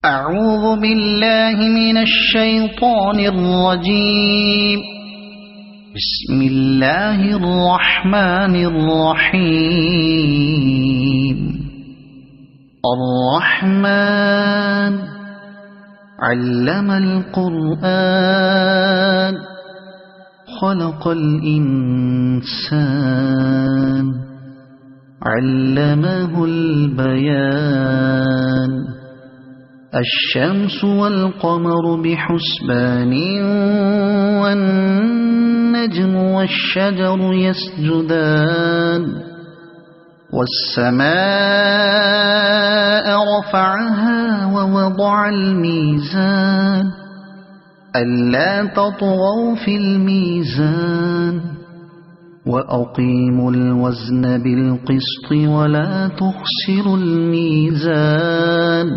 أعوذ بالله من الشيطان الرجيم. بسم الله الرحمن الرحيم. الرحمن علم القرآن خلق الإنسان علمه البيان. الشمس والقمر بحسبان والنجم والشجر يسجدان. والسماء رفعها ووضع الميزان ألا تطغوا في الميزان وأقيموا الوزن بالقسط ولا تخسروا الميزان.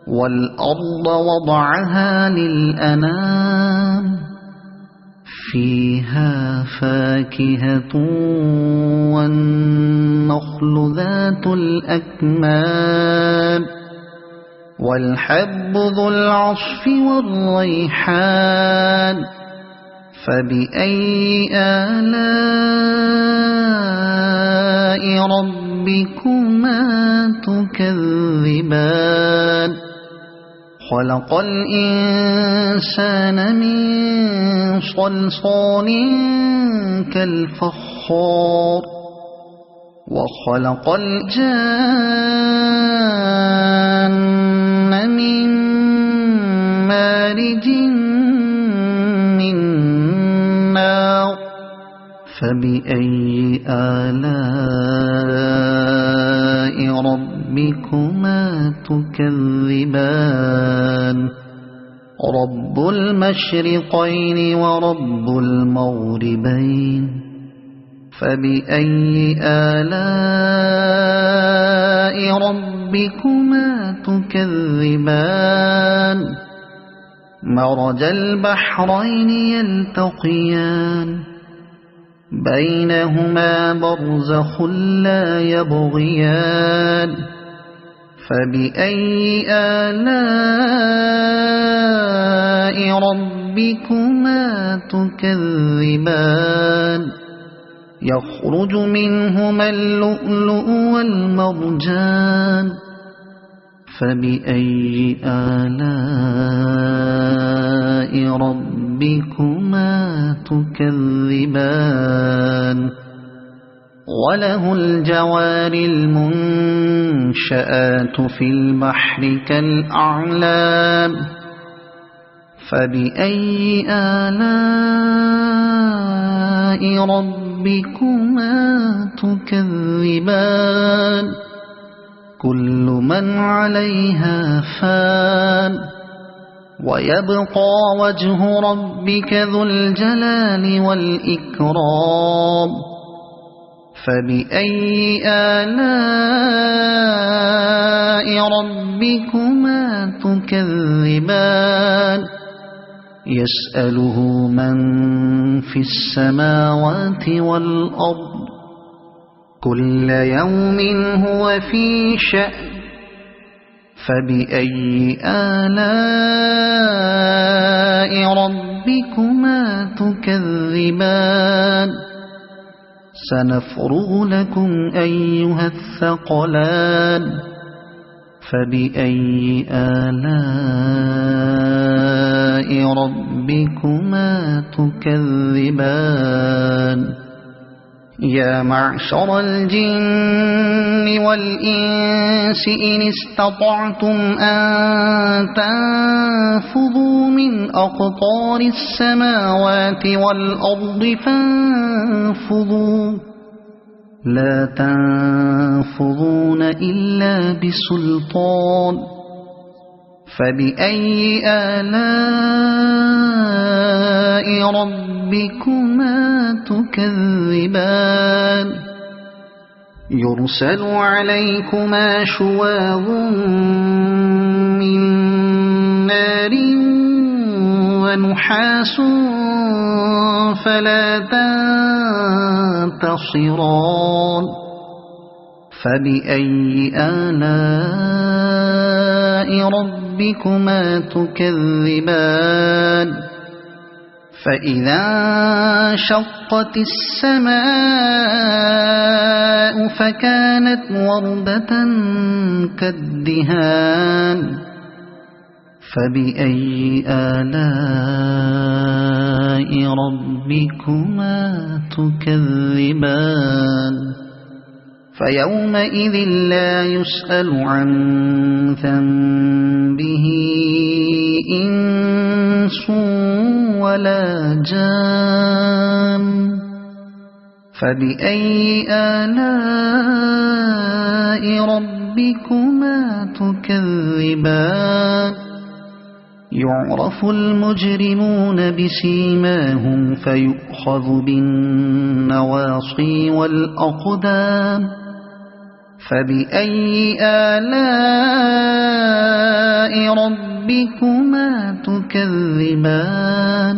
والأرض وضعها للأنام فيها فاكهة والنخل ذات الأكمام والحب ذو العصف والريحان. فبأي آلاء ربكما تكذبان. خلق الإنسان من صلصال كالفخار وخلق الجان من مارج من نار. فبأي آلاء ربكما تكذبان. رب المشرقين ورب المغربين. فبأي آلاء ربكما تكذبان. مرج البحرين يلتقيان بينهما برزخ لا يبغيان. فبأي آلاء ربكما تكذبان. يخرج منهما اللؤلؤ والمرجان. فبأي آلاء ربكما تكذبان. وله الجوار المنشآت في البحر كالأعلام. فبأي آلاء ربكما تكذبان. كل من عليها فان ويبقى وجه ربك ذو الجلال والإكرام. فبأي آلاء ربكما تكذبان. يسأله من في السماوات والأرض كل يوم هو في شأن. فبأي آلاء ربكما تكذبان. سنفرغ لكم أيها الثقلان. فبأي آلاء ربكما تكذبان. يا معشر الجن والإنس إن استطعتم أن تنفذوا من أقطار السماوات والأرض فانفذوا لا تنفذون إلا بسلطان. فبأي آلاء ربكما تكذبان. يرسل عليكما شواظ من نار ونحاس فلا تنتصران. فبأي آلاء ربكما تكذبان فإذا انشقت السماء فكانت وردة كالدهان فبأي آلاء ربكما تكذبان فيومئذ لا يسأل عن ذنبه إنس ولا جان فبأي آلاء ربكما تكذبان يعرف المجرمون بسيماهم فيؤخذ بالنواصي والأقدام فبأي آلاء ربكما تكذبان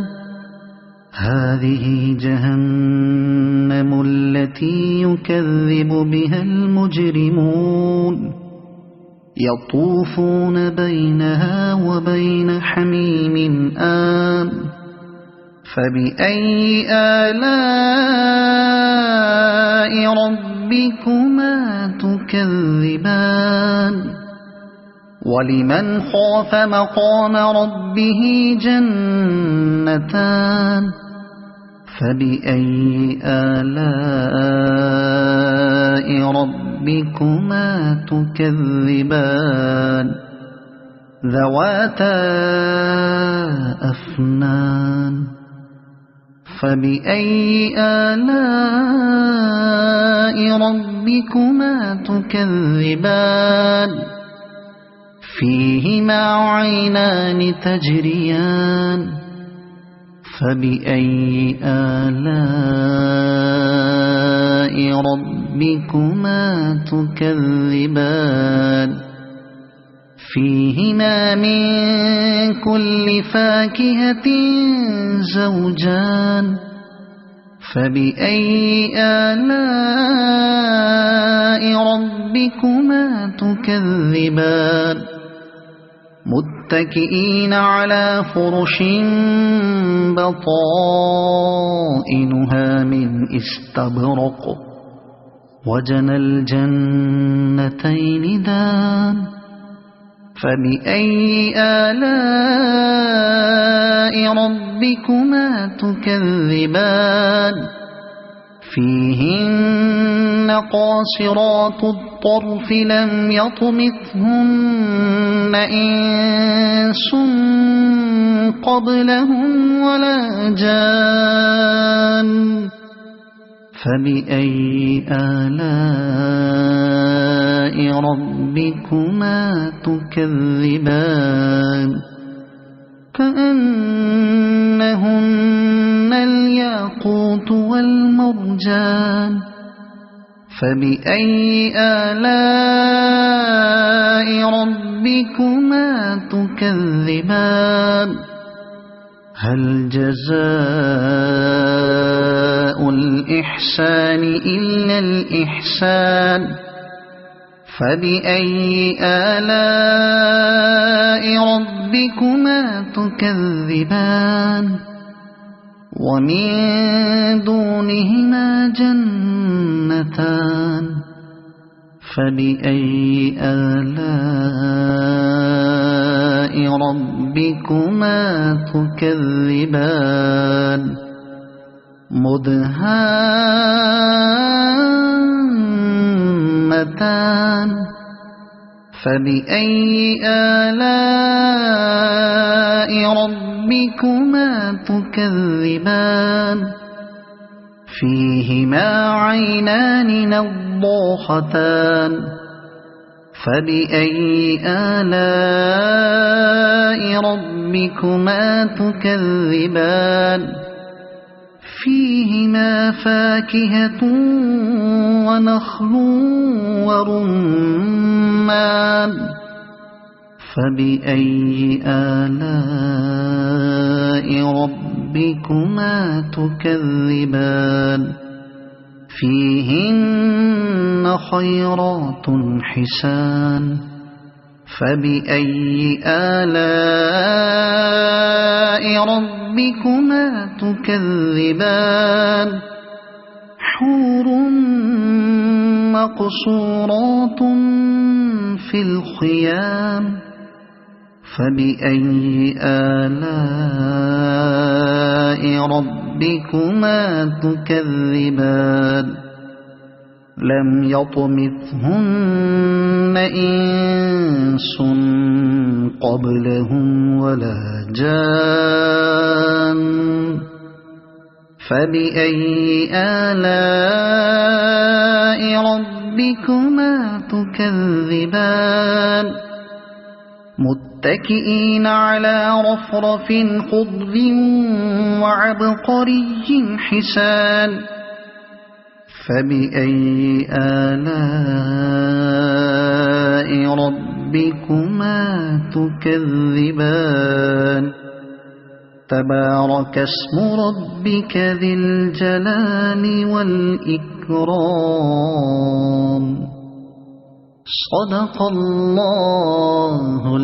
هذه جهنم التي يكذب بها المجرمون يطوفون بينها وبين حميم آن فبأي آلاء ربكما تكذبان ولمن خاف مقام ربه جنتان فبأي آلاء ربكما تكذبان ذواتا أفنان فبأي آلاء ربكما تكذبان فيهما عينان تجريان فبأي آلاء ربكما تكذبان فيهما من كل فاكهة زوجان فبأي آلاء ربكما تكذبان متكئين على فرش بطائنها من استبرق وجنى الجنتين دان فبأي آلاء ربكما تكذبان فيهن قاصرات الطرف لم يطمثهن إنس قبلهم ولا جان فبأي آلاء ربكما تكذبان كأنهن الياقوت والمرجان فبأي آلاء ربكما تكذبان هل جزاء الإحسان إلا الإحسان فبأي آلاء ربكما تكذبان ومن دونهما جنتان فبأي آلاء ربكما تكذبان مدهامتان فبأي آلاء ربكما تكذبان فيهما عينان نضاختان فبأي آلاء ربكما تكذبان فيهما فاكهة ونخل ورمان فبأي آلاء ربكما تكذبان فيهن خيرات حسان فبأي آلاء ربكما تكذبان حور مقصورات في الخيام فبأي آلاء ربكما تكذبان لم يطمثهن إنس قبلهم ولا جان فبأي آلاء ربكما تكذبان متكئين على رفرف خضر وعبقري حسان فبأي آلاء ربكما تكذبان تبارك اسم ربك ذي الجلال والإكرام صدق الله